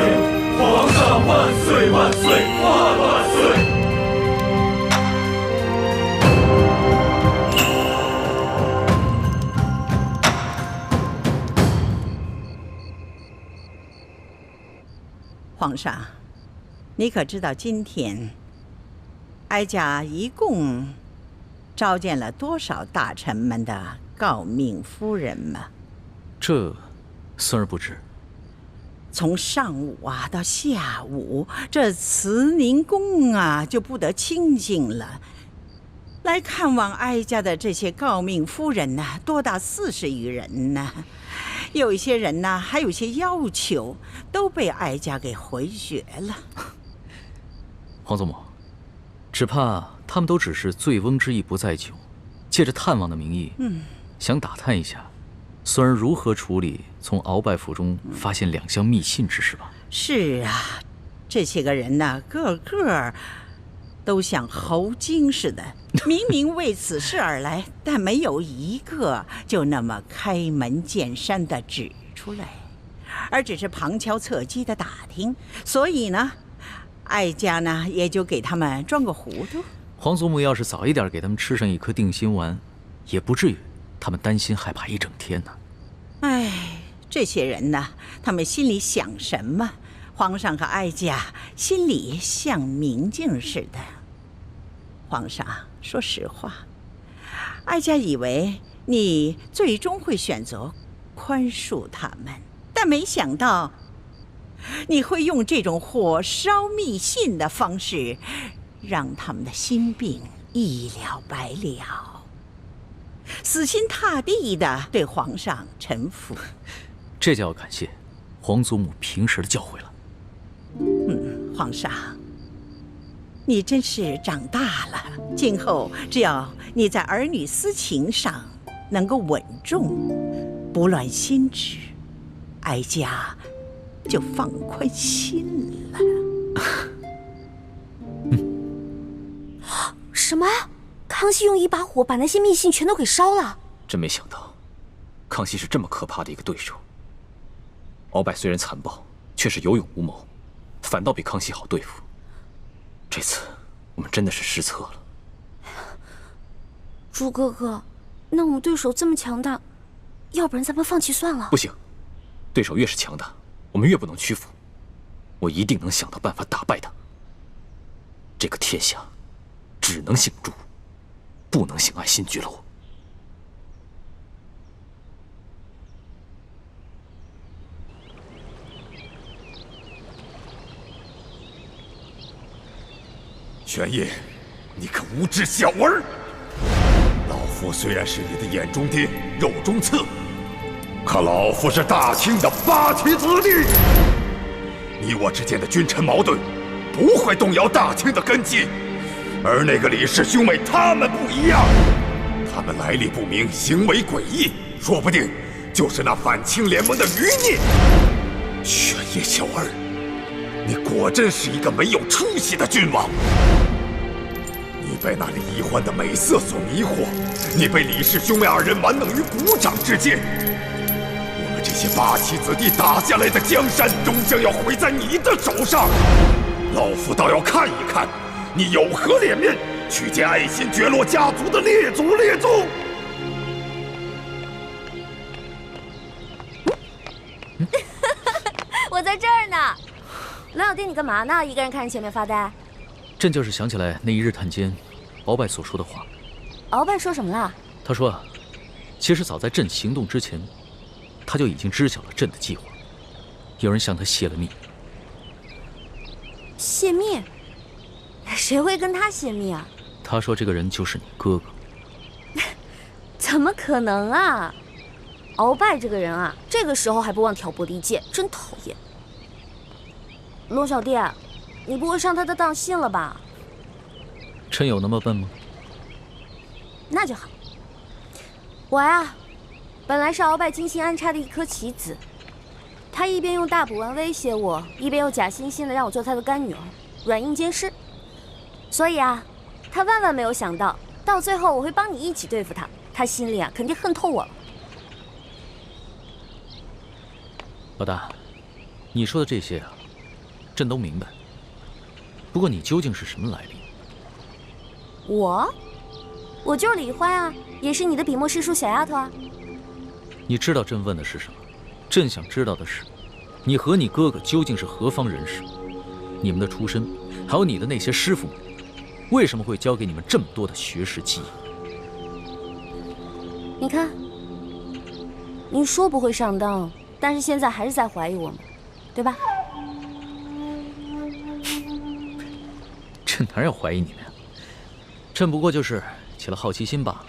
皇上万岁万岁万万岁！皇上，你可知道今天哀家一共召见了多少大臣们的诰命夫人吗？这，孙儿不知。从上午到下午，这慈宁宫就不得清静了。来看望哀家的这些诰命夫人多达40余人呢。有一些人还有些要求，都被哀家给回绝了。皇祖母，只怕他们都只是醉翁之意不在酒，借着探望的名义，想打探一下孙儿如何处理从鳌拜府中发现2箱密信之事吧。是啊，这些个人个个都像猴精似的，明明为此事而来，但没有一个就那么开门见山的指出来，而只是旁敲侧击的打听。所以呢，哀家也就给他们装个糊涂。皇祖母要是早一点给他们吃上一颗定心丸，也不至于他们担心害怕一整天呢。哎，这些人他们心里想什么？皇上和哀家心里像明镜似的。皇上，说实话，哀家以为你最终会选择宽恕他们，但没想到你会用这种火烧密信的方式，让他们的心病一了百了，死心塌地地对皇上臣服。这就要感谢皇祖母平时的教诲了。皇上，你真是长大了，今后只要你在儿女私情上能够稳重，不乱心智，哀家就放宽心了。什么？康熙用一把火把那些密信全都给烧了？真没想到，康熙是这么可怕的一个对手。鳌拜虽然残暴，却是有勇无谋，反倒比康熙好对付。这次我们真的是失策了。朱哥哥，那我们对手这么强大，要不然咱们放弃算了。不行，对手越是强大，我们越不能屈服。我一定能想到办法打败他。这个天下只能姓朱，不能姓爱新觉罗。玄烨，你个无知小儿！老夫虽然是你的眼中钉、肉中刺，可老夫是大清的8旗子弟。你我之间的君臣矛盾，不会动摇大清的根基。而那个李氏兄妹，他们不一样，他们来历不明，行为诡异，说不定就是那反清联盟的余孽。玄烨小儿，你果真是一个没有出息的君王。你被那李易欢的美色所迷惑，你被李氏兄妹2人玩弄于股掌之间。我们这些8旗子弟打下来的江山，终将要毁在你的手上。老夫倒要看一看，你有何脸面去见爱新觉罗家族的列祖列宗。我在这儿呢。蓝小弟，你干嘛呢？一个人看着前面发呆？朕就是想起来那一日探监，鳌拜所说的话。鳌拜说什么了？他说其实早在朕行动之前，他就已经知晓了朕的计划，有人向他泄了密。泄密？谁会跟他泄密啊？他说这个人就是你哥哥。怎么可能啊！鳌拜这个人啊，这个时候还不忘挑拨离间，真讨厌。龙小弟，你不会上他的当信了吧？朕有那么笨吗？那就好。我呀，本来是鳌拜精心安插的一颗棋子，他一边用大补丸威胁我，一边又假惺惺的让我做他的干女儿，软硬兼施。所以啊，他万万没有想到，到最后我会帮你一起对付他。他心里啊，肯定恨透我了。老大，你说的这些啊，朕都明白。不过你究竟是什么来历？我就是李欢啊，也是你的笔墨诗书小丫头啊。你知道朕问的是什么？朕想知道的是，你和你哥哥究竟是何方人士？你们的出身，还有你的那些师傅们，为什么会教给你们这么多的学识技艺？你看，你说不会上当，但是现在还是在怀疑我们，对吧？朕哪有怀疑你们呀？朕不过就是起了好奇心罢了。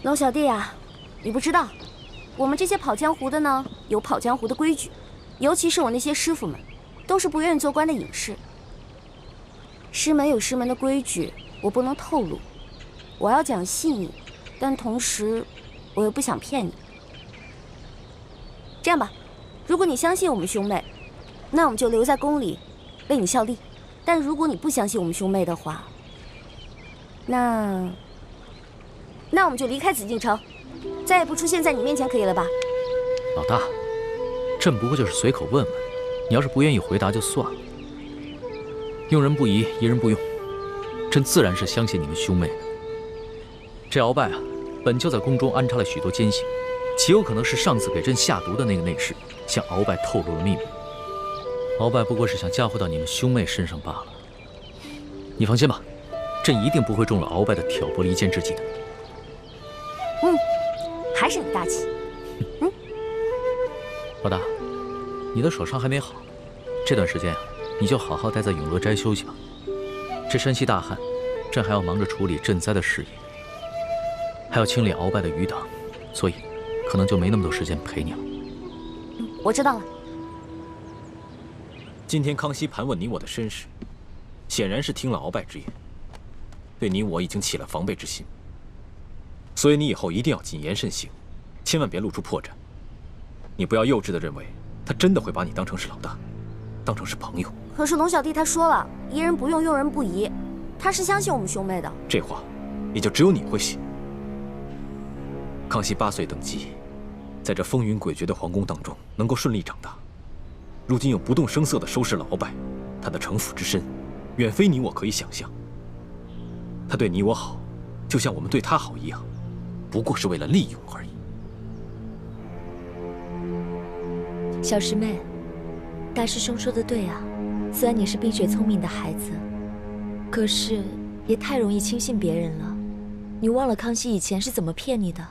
龙小弟啊，你不知道，我们这些跑江湖的呢，有跑江湖的规矩，尤其是我那些师傅们，都是不愿意做官的隐士。师门有师门的规矩，我不能透露。我要讲细腻，但同时，我又不想骗你。这样吧，如果你相信我们兄妹，那我们就留在宫里，为你效力；但如果你不相信我们兄妹的话，那我们就离开紫禁城，再也不出现在你面前，可以了吧？老大，朕不过就是随口问问，你要是不愿意回答就算了。用人不疑，疑人不用，朕自然是相信你们兄妹的。这鳌拜啊，本就在宫中安插了许多奸细，极有可能是上次给朕下毒的那个内侍向鳌拜透露了秘密。鳌拜不过是想嫁祸到你们兄妹身上罢了。你放心吧，朕一定不会中了鳌拜的挑拨离间之计的。还是你大气。老大，你的手伤还没好，这段时间啊，你就好好待在永乐斋休息吧。这山西大旱，朕还要忙着处理赈灾的事宜，还要清理鳌拜的余党，所以可能就没那么多时间陪你了。我知道了。今天康熙盘问你我的身世，显然是听了鳌拜之言，对你我已经起了防备之心。所以你以后一定要谨言慎行，千万别露出破绽。你不要幼稚地认为他真的会把你当成是老大，当成是朋友。可是龙小弟他说了，疑人不用，用人不疑，他是相信我们兄妹的。这话也就只有你会信。康熙8岁登基，在这风云诡谲的皇宫当中能够顺利长大，如今又不动声色地收拾了鳌拜，他的城府之深，远非你我可以想象。他对你我好，就像我们对他好一样，不过是为了利用而已。小师妹，大师兄说的对啊，虽然你是冰雪聪明的孩子，可是也太容易轻信别人了。你忘了康熙以前是怎么骗你的？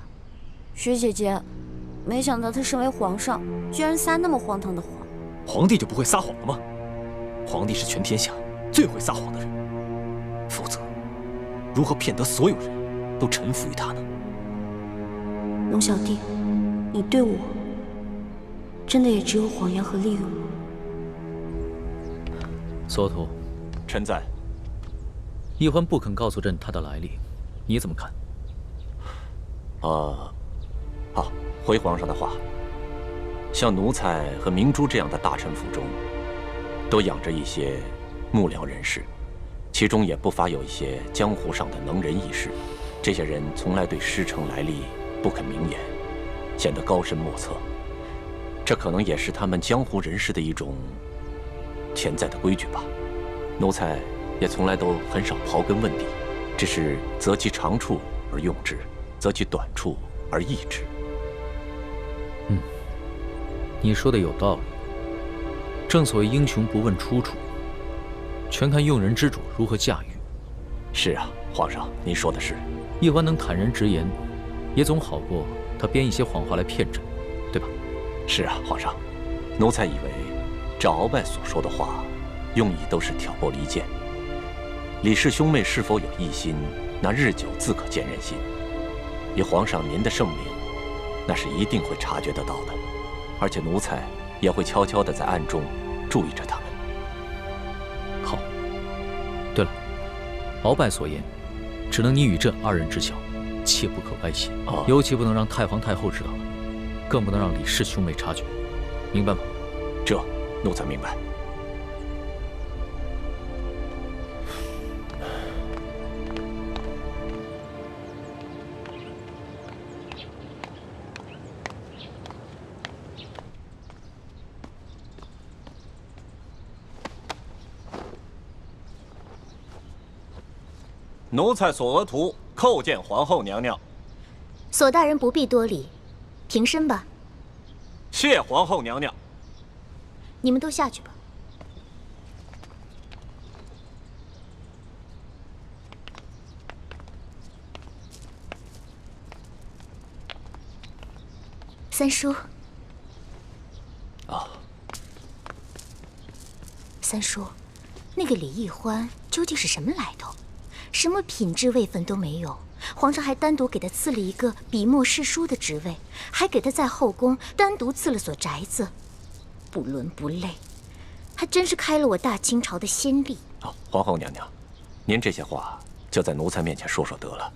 徐姐姐，没想到他身为皇上，居然撒那么荒唐的谎。皇帝就不会撒谎了吗？皇帝是全天下最会撒谎的人，否则如何骗得所有人都臣服于他呢？龙小弟，你对我真的也只有谎言和利用吗？索图，臣在。奕欢不肯告诉朕他的来历，你怎么看？回皇上的话，像奴才和明珠这样的大臣府中，都养着一些幕僚人士，其中也不乏有一些江湖上的能人异士。这些人从来对师承来历不肯明言，显得高深莫测。这可能也是他们江湖人士的一种潜在的规矩吧。奴才也从来都很少刨根问底，只是择其长处而用之，择其短处而易之。你说的有道理。正所谓英雄不问出处，全看用人之主如何驾驭。是啊，皇上，您说的是。奕欢能坦然直言，也总好过他编一些谎话来骗朕，对吧？是啊，皇上，奴才以为这鳌拜所说的话，用意都是挑拨离间。李氏兄妹是否有异心，那日久自可见人心。以皇上您的圣明，那是一定会察觉得到的，而且奴才也会悄悄地在暗中注意着他们。好。对了，鳌拜所言，只能你与朕二人知晓，切不可歪写，尤其不能让太皇太后知道了，更不能让李氏兄妹察觉，明白吗？这，奴才明白。奴才索额图叩见皇后娘娘。索大人不必多礼，平身吧。谢皇后娘娘。你们都下去吧。三叔。啊。三叔，那个李易欢究竟是什么来头？什么品质位分都没有，皇上还单独给他赐了一个笔墨侍书的职位，还给他在后宫单独赐了所宅子，不伦不类，还真是开了我大清朝的先例。皇后娘娘，您这些话就在奴才面前说说得了，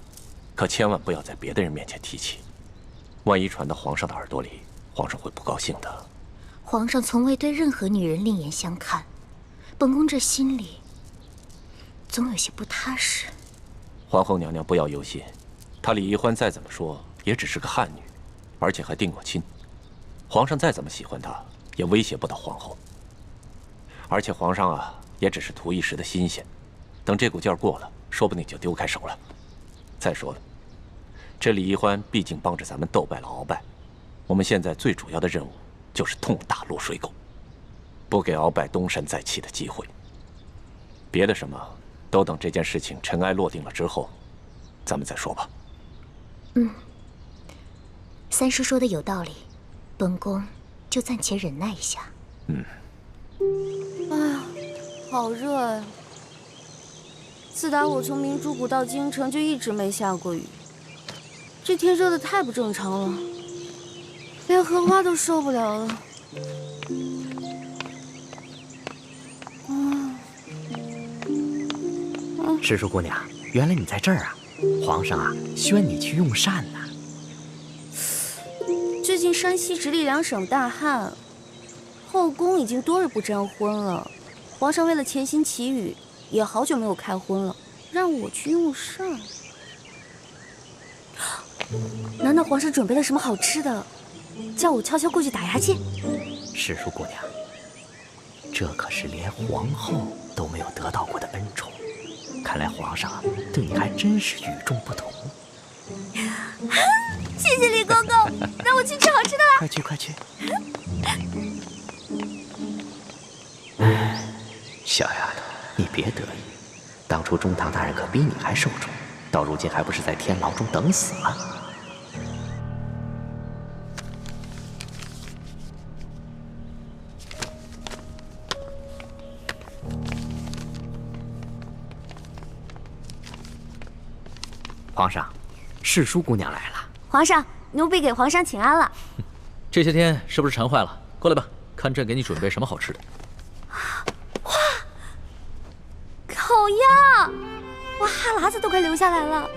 可千万不要在别的人面前提起，万一传到皇上的耳朵里，皇上会不高兴的。皇上从未对任何女人另眼相看，本宫这心里总有些不踏实。皇后娘娘不要忧心，她李易欢再怎么说也只是个汉女，而且还定过亲。皇上再怎么喜欢她，也威胁不到皇后。而且皇上啊，也只是图一时的新鲜，等这股劲儿过了，说不定就丢开手了。再说了，这李易欢毕竟帮着咱们斗败了鳌拜，我们现在最主要的任务就是痛打落水狗，不给鳌拜东山再起的机会。别的什么，都等这件事情尘埃落定了之后，咱们再说吧。三叔说的有道理，本宫就暂且忍耐一下。哎呀，好热呀！自打我从明珠谷到京城，就一直没下过雨。这天热得太不正常了，连荷花都受不了了。诗书姑娘，原来你在这儿啊！皇上啊，宣你去用膳呢。最近山西直隶两省大旱，后宫已经多日不沾婚了。皇上为了潜心祈雨，也好久没有开荤了，让我去用膳。难道皇上准备了什么好吃的，叫我悄悄过去打牙祭？诗书姑娘，这可是连皇后都没有得到过的恩宠。看来皇上对你还真是与众不同。谢谢李公公，让我去吃好吃的啦！快去快去！小丫头，你别得意，当初中堂大人可比你还受宠，到如今还不是在天牢中等死吗？皇上，侍书姑娘来了。皇上，奴婢给皇上请安了。这些天是不是馋坏了？过来吧，看朕给你准备什么好吃的。哇，烤鸭！哇，哈喇子都快流下来了。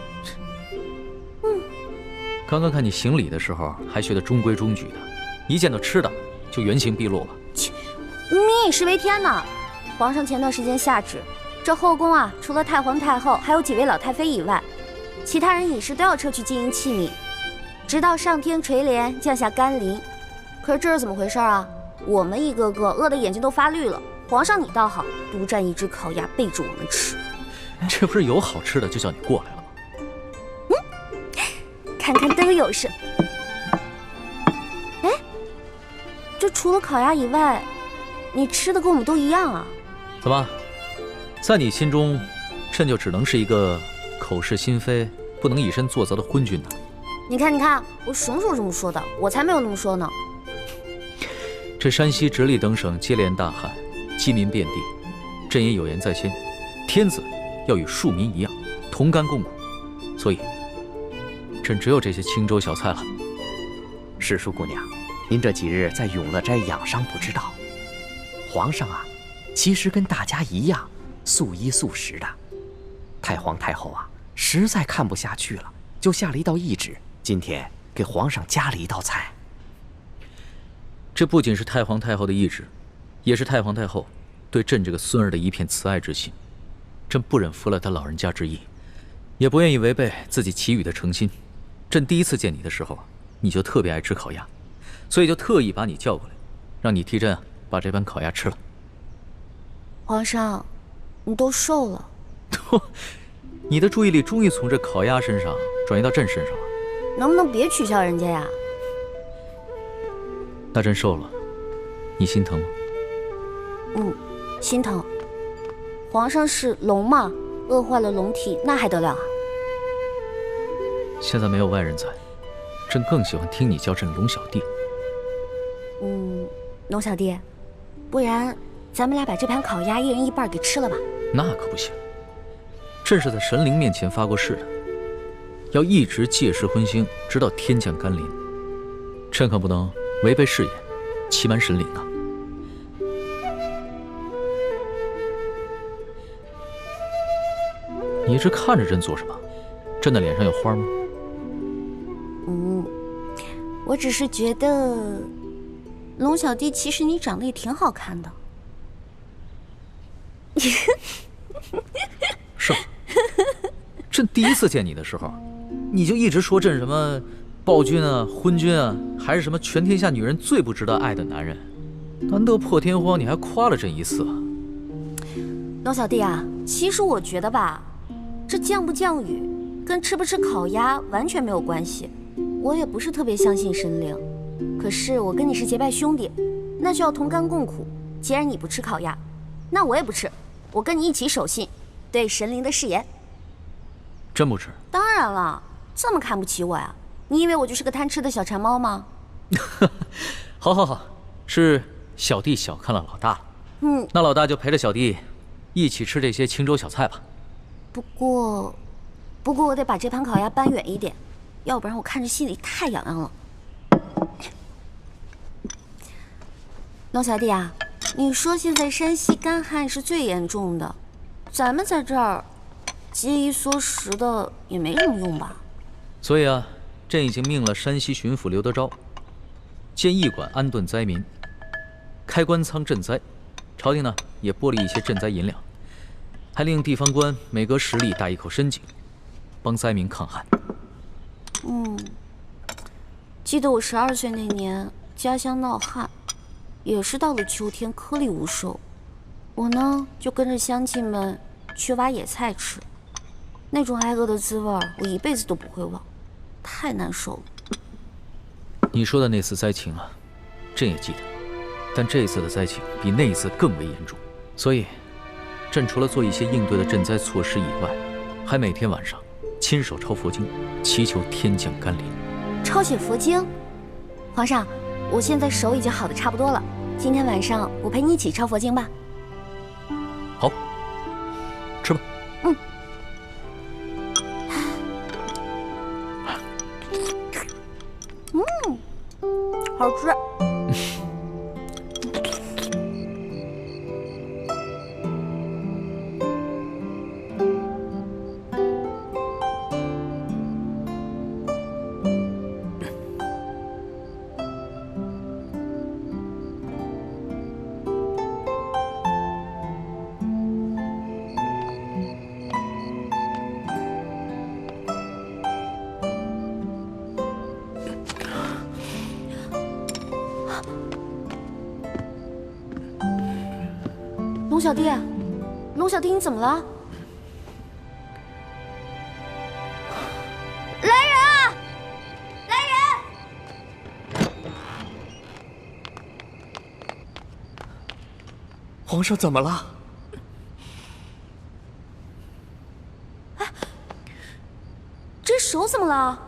刚刚看你行礼的时候还学得中规中矩的，一见到吃的就原形毕露了。切，民以食为天呢。皇上前段时间下旨，这后宫啊，除了太皇太后还有几位老太妃以外，其他人饮食都要撤去金银器皿，直到上天垂怜降下甘霖。可是这是怎么回事啊？我们一个个饿得眼睛都发绿了，皇上你倒好，独占一只烤鸭备着我们吃。这不是有好吃的就叫你过来了吗？看看都有事。哎，这除了烤鸭以外，你吃的跟我们都一样啊？怎么，在你心中，朕就只能是一个口是心非、不能以身作则的昏君呢？你看，你看，我什么时候这么说的？我才没有那么说呢。这山西直隶等省接连大旱，饥民遍地，朕也有言在先，天子要与庶民一样，同甘共苦。所以，朕只有这些清粥小菜了。世叔姑娘，您这几日在永乐斋养伤不知道，皇上啊，其实跟大家一样，素衣素食的。太皇太后啊，实在看不下去了，就下了一道懿旨，今天给皇上加了一道菜。这不仅是太皇太后的懿旨，也是太皇太后对朕这个孙儿的一片慈爱之心。朕不忍负了他老人家之意，也不愿意违背自己祈雨的诚心。朕第一次见你的时候，你就特别爱吃烤鸭，所以就特意把你叫过来，让你替朕把这盘烤鸭吃了。皇上，你都瘦了。你的注意力终于从这烤鸭身上转移到朕身上了，能不能别取笑人家呀？那朕瘦了，你心疼吗？心疼。皇上是龙嘛，饿坏了龙体，那还得了啊？现在没有外人在，朕更喜欢听你叫朕龙小弟。龙小弟，不然咱们俩把这盘烤鸭一人一半给吃了吧？那可不行，朕是在神灵面前发过誓的，要一直戒食荤腥，直到天降甘霖。朕可不能违背誓言，欺瞒神灵啊！你一直看着朕做什么？朕的脸上有花吗？我只是觉得，龙小弟其实你长得也挺好看的。是吗？朕第一次见你的时候，你就一直说朕什么暴君啊、昏君啊，还是什么全天下女人最不值得爱的男人。难得破天荒，你还夸了朕一次啊！龙小弟啊，其实我觉得吧，这降不降雨跟吃不吃烤鸭完全没有关系。我也不是特别相信神灵，可是我跟你是结拜兄弟，那就要同甘共苦。既然你不吃烤鸭，那我也不吃，我跟你一起守信，对神灵的誓言。真不吃？当然了，这么看不起我呀？你以为我就是个贪吃的小馋猫吗？好好好，是小弟小看了老大了。那老大就陪着小弟一起吃这些清粥小菜吧。不过我得把这盘烤鸭搬远一点，要不然我看着心里太痒痒了。龙小弟啊，你说现在山西干旱是最严重的，咱们在这儿节衣缩食的也没什么用吧？所以啊，朕已经命了山西巡抚刘德昭建驿馆安顿灾民，开官仓赈灾。朝廷呢也拨了一些赈灾银两，还令地方官每隔10里打一口深井，帮灾民抗旱。记得我12岁那年，家乡闹旱，也是到了秋天颗粒无收。我呢就跟着乡亲们去挖野菜吃，那种挨饿的滋味我一辈子都不会忘，太难受了。你说的那次灾情啊，朕也记得，但这次的灾情比那一次更为严重，所以朕除了做一些应对的赈灾措施以外，还每天晚上亲手抄佛经，祈求天降甘霖。抄写佛经？皇上，我现在手已经好的差不多了，今天晚上我陪你一起抄佛经吧。好，吃吧。好吃。龙小弟，龙小弟，你怎么了？来人啊！来人！皇上怎么了？这手怎么了？